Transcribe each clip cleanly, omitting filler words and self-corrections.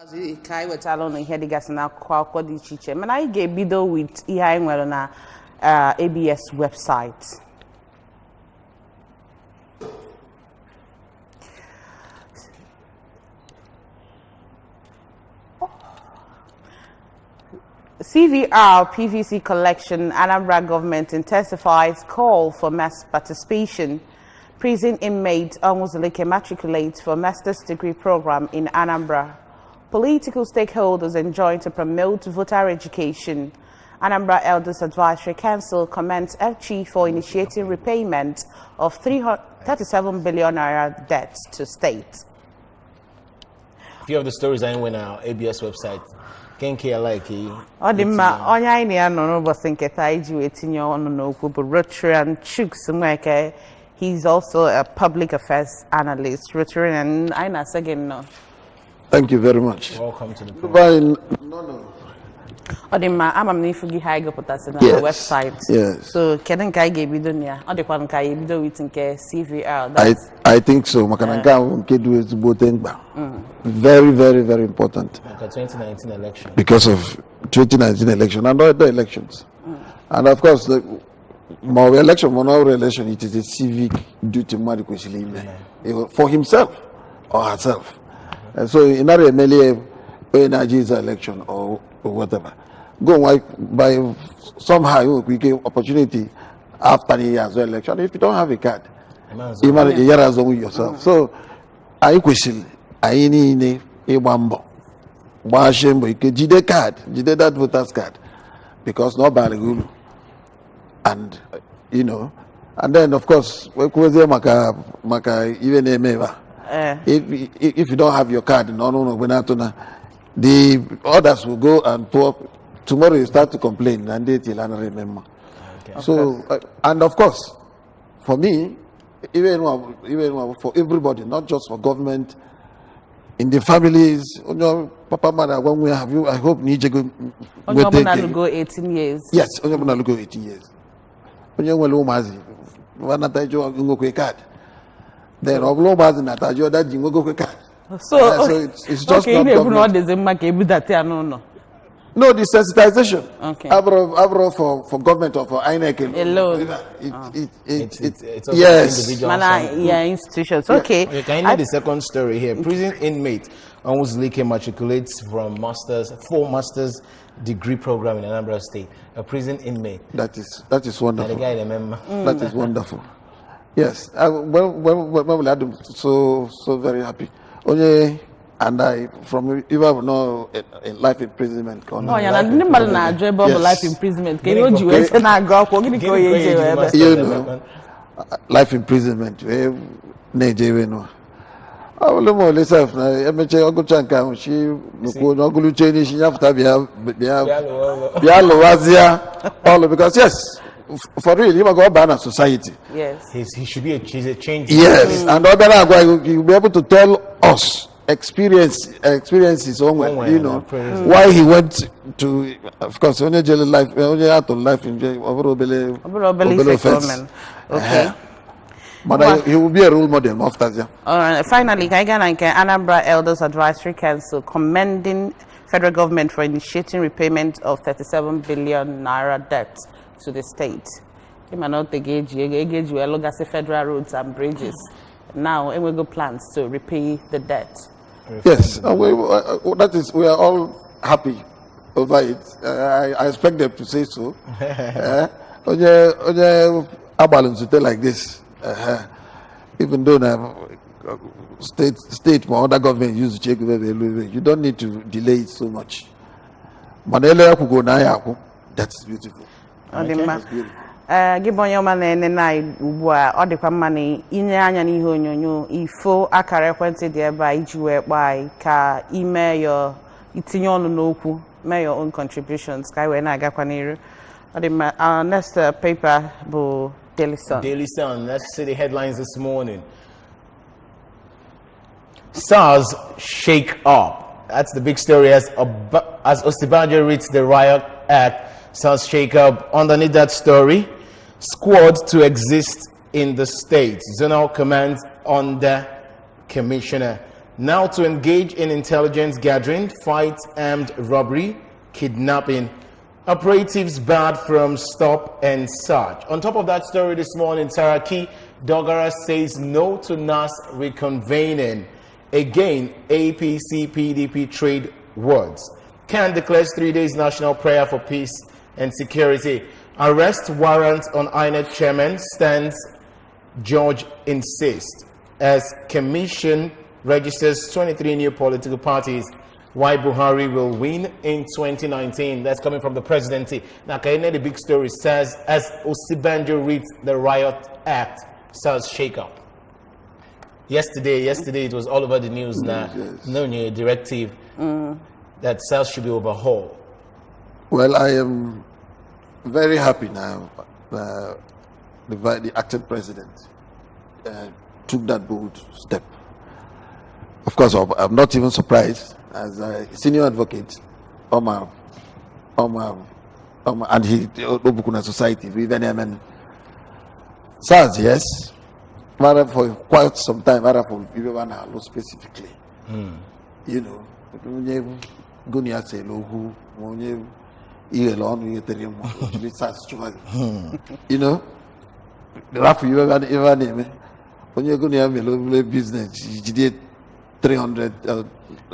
Kai with Alon and Hedigas and Quadi Chiche. And I gave Bido with EI Welona ABS website. CVR PVC collection, Anambra government intensifies call for mass participation. Prison inmates Omuzulike matriculate for master's degree program in Anambra. Political stakeholders enjoin to promote voter education. Anambra Elders Advisory Council commends FG for initiating repayment of 37 billion naira debt to state. A few of the stories I went on our ABS website. He's also a public affairs analyst. Rotarian, thank you very much. Welcome to the program. I'm website. Yes. So, can I give you the CVR? I think so. Very, very, very important. Like a 2019 election. Because of 2019 election and other elections. And of course, more election, more election, it is a civic duty for himself or herself. And so, in our MLA, energy's election or whatever, go by somehow we give opportunity after the year's election. If you don't have a card, you might yourself. So, I question, I need a wambo. Washimbo, you can jide card, jide that voter's card, because nobody will. And you know, and then of course, even if you don't have your card, the others will go and pull up. Tomorrow you start to complain, and they till I remember. Okay. So, and of course, for me, even for everybody, not just for government, in the families, Papa, Mother, when we have you, I hope Nije go 18 years. Yes, go 18 years. Then so it's just okay, not no, the sensitization. Okay. For government or for INEC alone. It's yes. Institutions. Okay. Can you the second story here? Prison inmate Omuzulike matriculates from full master's degree program in Anambra State. A prison inmate. That is wonderful. And the guy remember. That is wonderful. Yes. When we had so very happy. Only and I from even no life imprisonment. Oh, yeah, I didn't know life imprisonment. Can you know, life imprisonment. I will more myself. I make a good chunk. She no go change. She have to be all because yes, for real, you go ban society. Yes, he should be a change. Yes, and other you be able to tell us experiences on you know why he went to, of course, only jail life, only out of life in jail. Okay. But he will be a role model after that. Finally, Anambra Elders Advisory Council commending federal government for initiating repayment of 37 billion naira debt to the state. Federal roads and bridges. Now, we go plans to repay the debt. Yes, that is. We are all happy over it. I expect them to say so. Like this. Even though state or other government use to check you don't need to delay it so much. That's beautiful. Gibonyo mane na ugbu ọ dịkwa mma na inye anya n'ihe onyonyo ifo akara ekwentị dị ebe a iji wee kpaa ka ime yo itinye ọnụ n'okwu, make your own contributions ka we na-agakwa n'iru. Our next paper bụ Daily Sun. Daily Sun. Let's see the headlines this morning. SARS shake up. That's the big story as Osibanjo reads the Riot Act. SARS shake up. Underneath that story, squad to exist in the state. Zonal command under Commissioner Now to engage in intelligence gathering, fight armed robbery, kidnapping. Operatives barred from stop and search. On top of that story this morning, Saraki Dogara says no to NAS reconvening. Again, APC PDP trade words. Can declares 3 days national prayer for peace and security. Arrest warrant on INEC chairman stands. George insists as commission registers 23 new political parties. Why Buhari will win in 2019. That's coming from the presidency. Now, the big story says as Osibanjo reads the Riot Act, SARS shake-up. Yesterday it was all over the news now. Yes. No new directive that SARS should be overhauled. Well, I am very happy now. The acting president took that bold step. Of course, I'm not even surprised as a senior advocate, and he Obukuna society, even SARS, yes, but for quite some time, for specifically, you know, you know, when you're going to have a business, you did 300,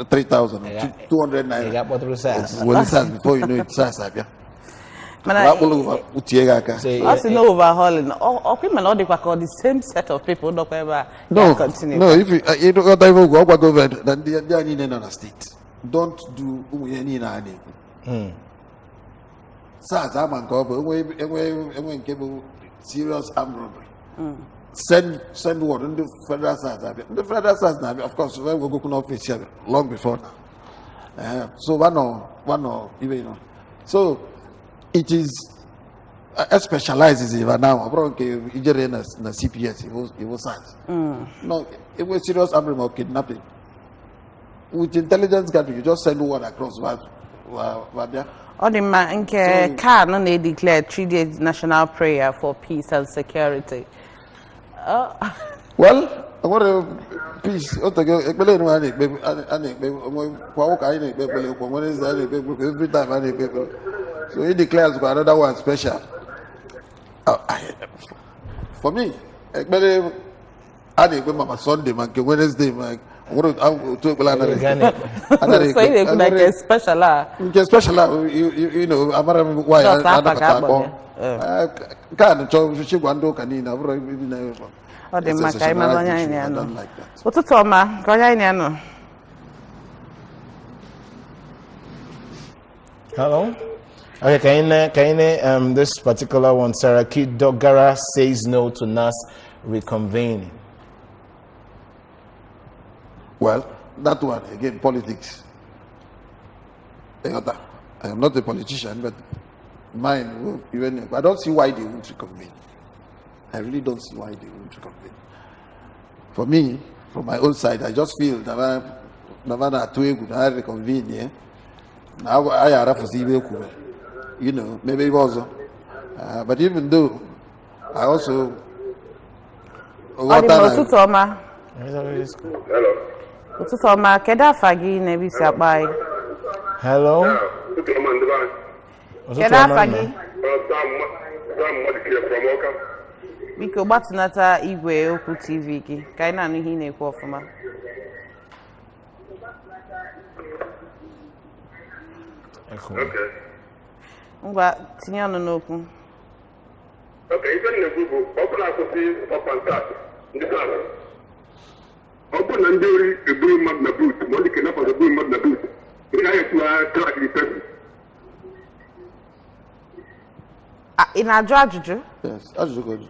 3,000, 200 naira. Well, it's SARS before you know it's SARS. I no overhauling. Or people not the same set of people. No, continue. No. If you don't even go over, then they are in another state. Don't do any. SARS, I'm serious armed robbery. Send word in the federal SARS. The federal SARS now, of course, we go to office here long before now. So one or even you know. So it is specializes even now. In CPS, it was SARS. No, it was serious armed robbery or kidnapping. With intelligence gathering, you just send word across. Odima nke can they declare 3 days national prayer for peace and security. Well, I want to peace. Every time so he declares for another one special. For me, Sunday, Wednesday, So you like a special you know, why can't she want to canina. Oh, the Macaima. What's a Toma? Goyaniano. Hello? Okay, this particular one, Saraki Dogara says no to NAS reconvening. Well, that one, again, politics. I am not a politician, but mine, even I don't see why they won't reconvene. I really don't see why they won't reconvene. For me, from my own side, I just feel that I reconvene here. Now I have to see you know, maybe it was. But even though I also Hello. Hello. Biko batunata igwe okwu TV gị ka anyị na-anụ ihe ị na-ekwu ọfụma. Okay. Ngwa tinye ọnụ n'okwu. Okay, ife na-ekwu bụ ọ bụla akwụsị ọpantat ndị klaasị. Ọ bụrụ na ndị ori eburu mmadụ na buut ma ọ dị kenapa eburu mmadụ na buut ị gaghị etuwa klaasị dị pesi. Ị na-ajụ ajụjụ? Yes, ajụjụ ka ajụjụ.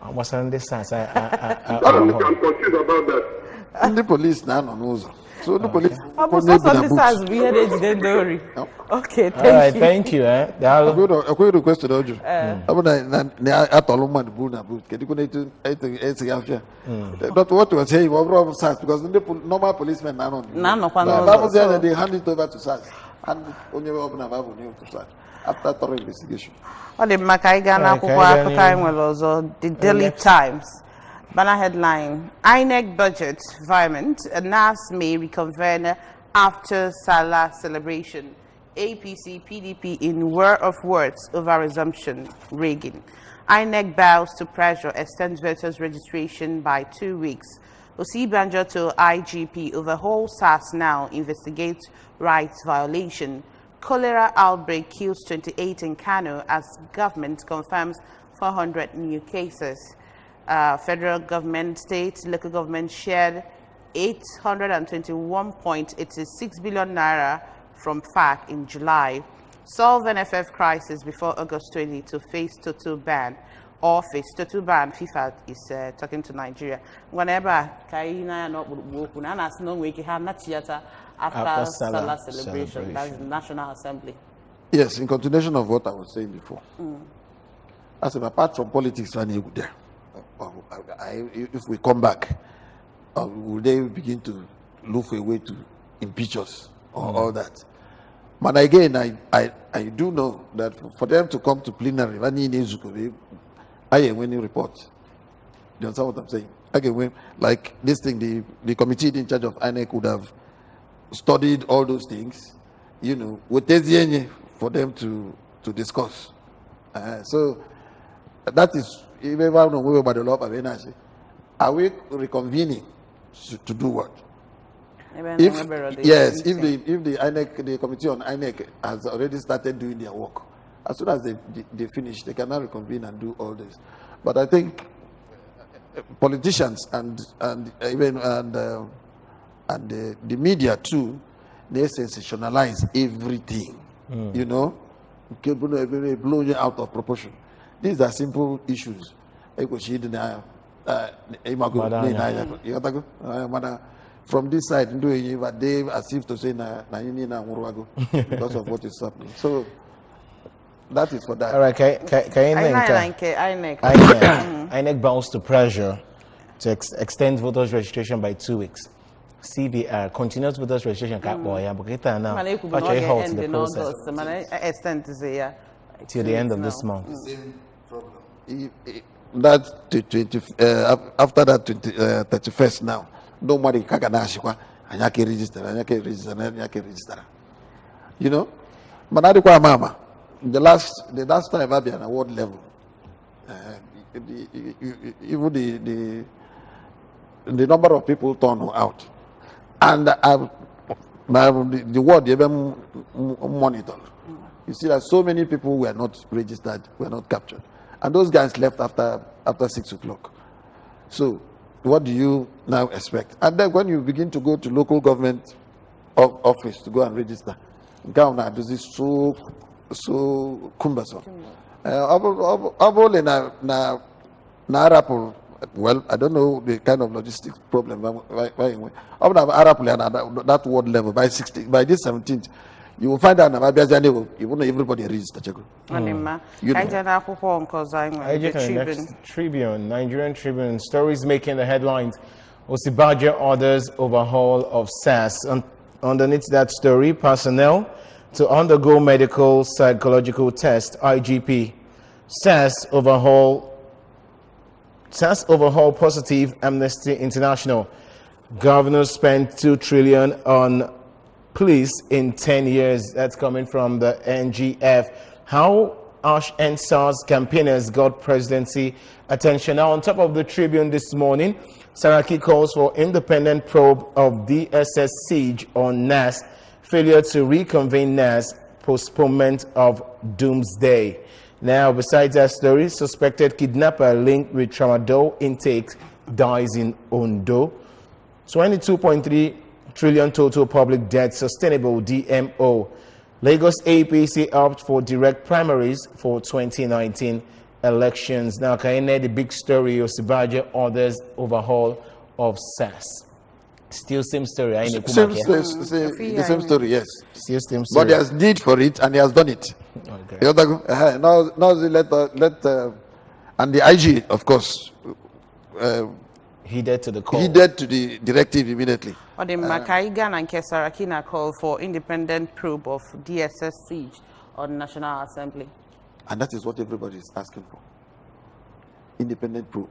I'm confused about that. The police now on n'ụzọ. So the police. Okay, thank you. A quick request to the audio. I told him man bull na boot. Can you connect to But what was saying was wrong SARS because the normal policemen now on. That was there they hand it over to SARS and only open a Bible new to SARS after thorough investigation. The Daily Times. Banner headline, INEC budget environment, NAS may reconvene after Salah celebration. APC, PDP in war of words over resumption, Reagan. INEC bows to pressure, extends voters registration by 2 weeks. Osibanjo to IGP, overhaul SAS now, investigate rights violation. Cholera outbreak kills 28 in Kano as government confirms 400 new cases. Federal government, state, local government shared 821.86 billion naira from FAC in July. Solve NFF crisis before August 20 to face total ban. Or face total ban. FIFA is talking to Nigeria. Whenever Kaina not woken, and as no week have not theater after Salah celebration. That's the National Assembly. Yes, in continuation of what I was saying before. I said, apart from politics, if we come back, will they begin to look for a way to impeach us or all that? But again, I do know that for them to come to plenary, I when you report. You understand what I'm saying? Again, when, like this thing, the committee in charge of INEC would have studied all those things, you know, with for them to discuss. So that is even by the law of energy. Are we reconvening to do what? If the INEC, the committee on INEC has already started doing their work, as soon as they finish, they can now reconvene and do all this. But I think politicians and the media too, they sensationalize everything. You know, blow you out of proportion. These are simple issues. From this side, but they as if to say because of what is happening. So that is for that. All right, INEC bounds to pressure to extend voters registration by 2 weeks. CVR, continuous voters registration, till the end of this month. Same problem. That after that 31st now, nobody can register. You know, but mama. The last time I've been at award level, even the number of people turn out, and the word even monitored. You see that so many people were not registered, were not captured, and those guys left after 6 o'clock. So, what do you now expect? And then when you begin to go to local government office to go and register, Ghana, this is so cumbersome. Well, I don't know the kind of logistics problem. That ward level by this 17th, you will find out everybody register. Tribune, Nigerian Tribune, stories making the headlines. Osibajo orders overhaul of SAS. Underneath that story, personnel to undergo medical psychological test. IGP. SAS overhaul positive. Amnesty International. Governors spent 2 trillion on police in 10 years. That's coming from the NGF. How Ash and SARS campaigners got presidency attention. Now, on top of the Tribune this morning, Saraki calls for independent probe of DSS siege on NAS. Failure to reconvene NAS, postponement of doomsday. Now, besides that story, suspected kidnapper linked with tramadol intake dies in Ondo. 22.3 trillion total public debt, sustainable DMO. Lagos APC opted for direct primaries for 2019 elections. Now, can you know the big story of Osibajo orders overhaul of SAS? Still same story. The same story, yes. Still same story. But he has need for it and he has done it. Okay. Now and the IG, of course, heeded to the call. Heeded to the directive immediately. Or the Makaigan and Kesarakina call for independent probe of DSS siege on National Assembly. And that is what everybody is asking for. Independent probe.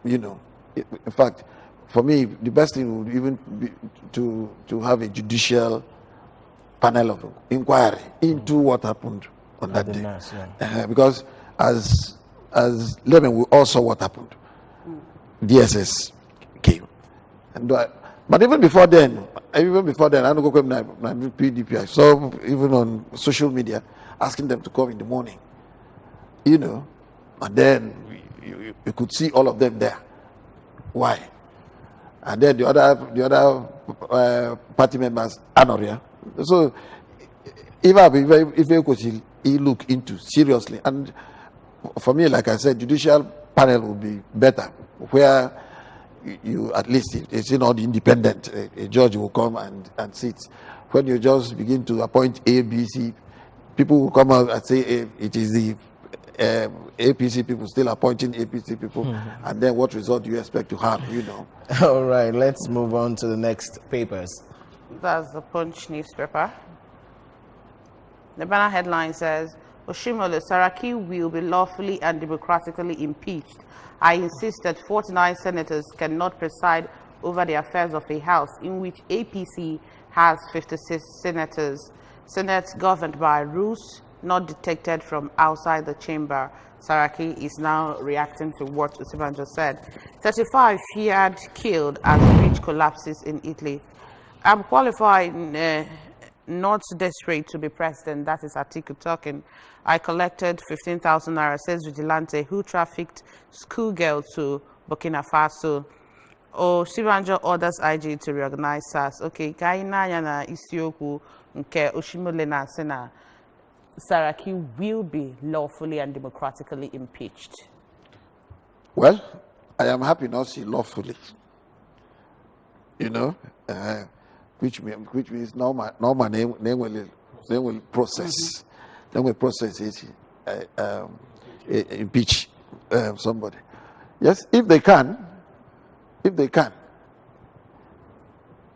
you know, in fact, for me, the best thing would even be to have a judicial panel of inquiry into what happened on that day. Mass, yeah. Because as Lemon, we all saw what happened. DSS came. And but even before then, I don't go come to PDP. I saw even on social media asking them to come in the morning, you know, and then you could see all of them there. Why? And then the other party members, Anoria. So if he look into seriously, and for me, like I said, judicial panel would be better, where you at least it's not independent. A judge will come and sit. When you just begin to appoint A, B, C, people will come out and say it is the APC people still appointing APC people, and then what result do you expect to have? You know. All right, let's move on to the next papers. That's the Punch newspaper. The banner headline says, Oshimole Saraki will be lawfully and democratically impeached. I insist that 49 senators cannot preside over the affairs of a house in which APC has 56 senators. Senate governed by rules not detected from outside the chamber. Saraki is now reacting to what Osibanjo said. 35 feared killed as bridge collapses in Italy. I'm qualified, not desperate to be president. That is Atiku talking. I collected 15,000 naira, says Vigilante, who trafficked schoolgirl to Burkina Faso. Osibanjo orders IG to reorganize SARS. Okay, kaina yana isioku nke Oshimole na sena. Saraki will be lawfully and democratically impeached. Well, I am happy not see lawfully. You know, which means now my name will process. Then we process it, impeach somebody. Yes, if they can,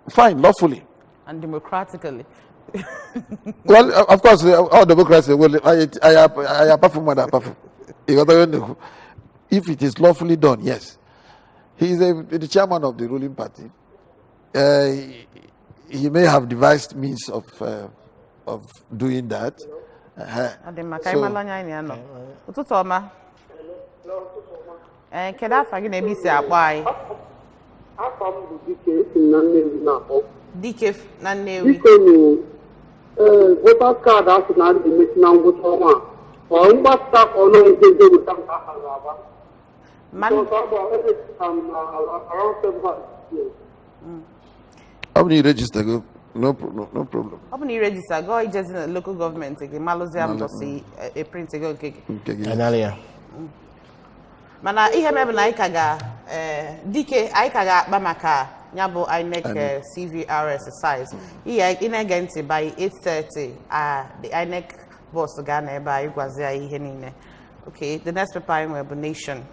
fine, lawfully and democratically. Well, of course, all democracy will. I apart from what I apart from. If it is lawfully done, yes. He is the chairman of the ruling party. He may have devised means of doing that. Dike na Nnewi. Voter card has not been missing on good one. Or in what stuff or no, they do some around 7 years. How many register go? No problem. How many register go? Just in the local government again. Malosiam to see a print go cake. Analia. Mana ihe mebe na ikaga Dike aikaga bamaka nyabo INEC CVR exercise. Iya inagenti by 8:30 the INEC boss Ghana by igwazia ihe niile. Okay, the next paper in Web Nation.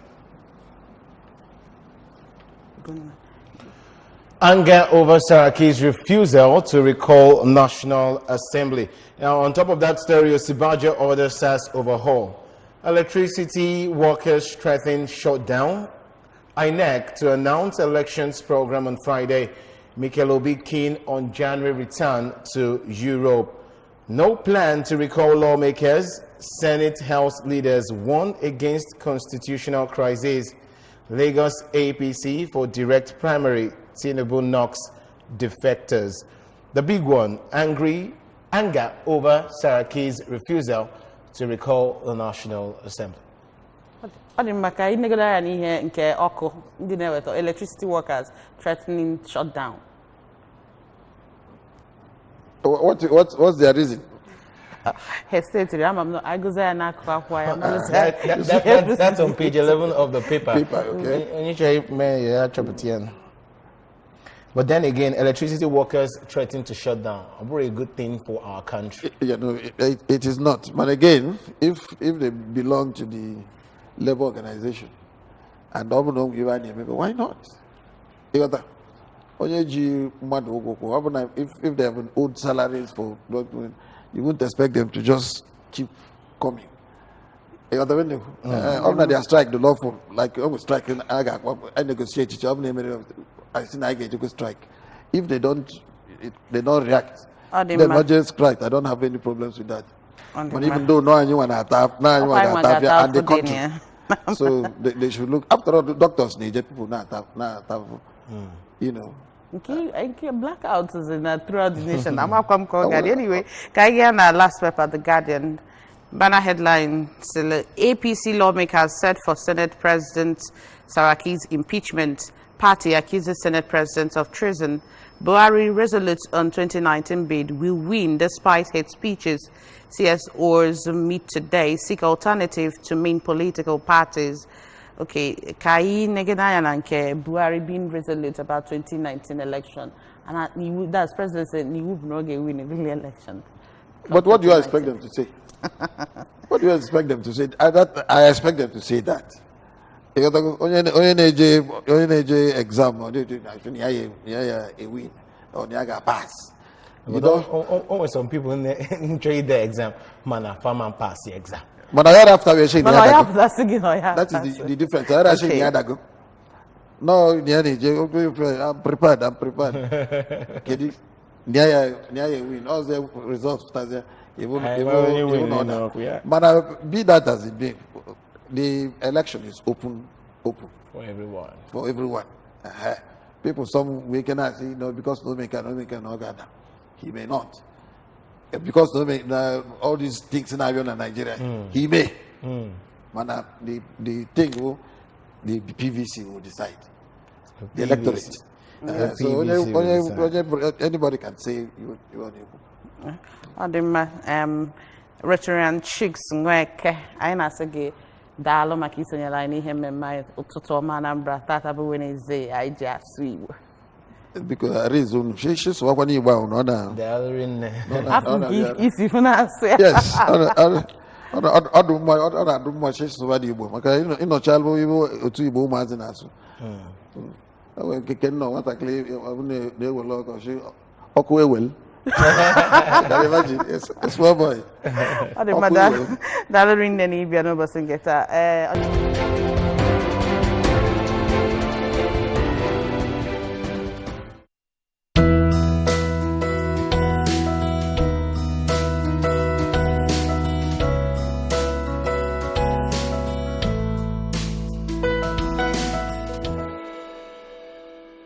Anger over Saraki's refusal to recall National Assembly. Now, on top of that story, Osibanjo orders SAS overhaul. Electricity workers threaten shutdown. INEC to announce elections program on Friday. Mikel Obi keen on January return to Europe. No plan to recall lawmakers. Senate House leaders warn against constitutional crisis. Lagos APC for direct primary. Tinubu knocks defectors. The big one, anger over Saraki's refusal to recall the National Assembly. Electricity workers threatening shutdown. What's their reason? That's on page 11 of the paper. Okay. But then again, electricity workers threaten to shut down. A very good thing for our country. Yeah, no, it is not. But again, if they belong to the labor organization and why not? If they have old salaries for document, you wouldn't expect them to just keep coming. You know, when they strike the lawful, like almost striking, I negotiate it. I think I get to strike. If they don't react, they not just strike. I don't have any problems with that. But even though no one attack, and the country, so they should look. After all, the doctors need people not attack. You know. Okay, blackouts is in throughout the nation. I'm not come Guardian anyway. Kaya last paper the Guardian. Banner headline still APC lawmakers set for Senate President Saraki's impeachment. Party accuses Senate President of treason. Buhari resolute on 2019 bid will win despite hate speeches. CSOs meet today, seek alternative to main political parties. Okay, Kai Negenaya Nanke, Buhari being resolute about 2019 election. And that's President said he would not win a real election. But what do you expect them to say? What do you expect them to say? I expect them to say that. Onye exam or a win or pass. You know, always some people in the exam, man, farmer pass the exam. But I heard after we saying that is the difference. I heard saying no, I'm prepared. Okay, win. All the results even but be that as it be, the election is open for everyone. For everyone. People, some we cannot say no because no make no gather. He may not. Because no make all these things in Nigeria, he may. Man, the thing the PVC will decide. The electorate. So anybody can say you are Rhetorian chicks nweke anyị na-asị daalụ maka isonyere anyị n'ihe mmemme ụtụtụ ọma Anambra tata bụ Wednesday anyị ji asụ Igbo. Because reason she so when you want no na the other in isi fu na-asụ ya. Yes, ọdụ mma she so wadi Igbo maka ịnọcha alụ Igbo otu Igbo ụmụazị na-asụ. Keke nọ nwatakịrị na-ewele ọkọ shi ọkụ ewel. Can you imagine? It's a small boy. Ade mada, dalarin neni biano basingeta.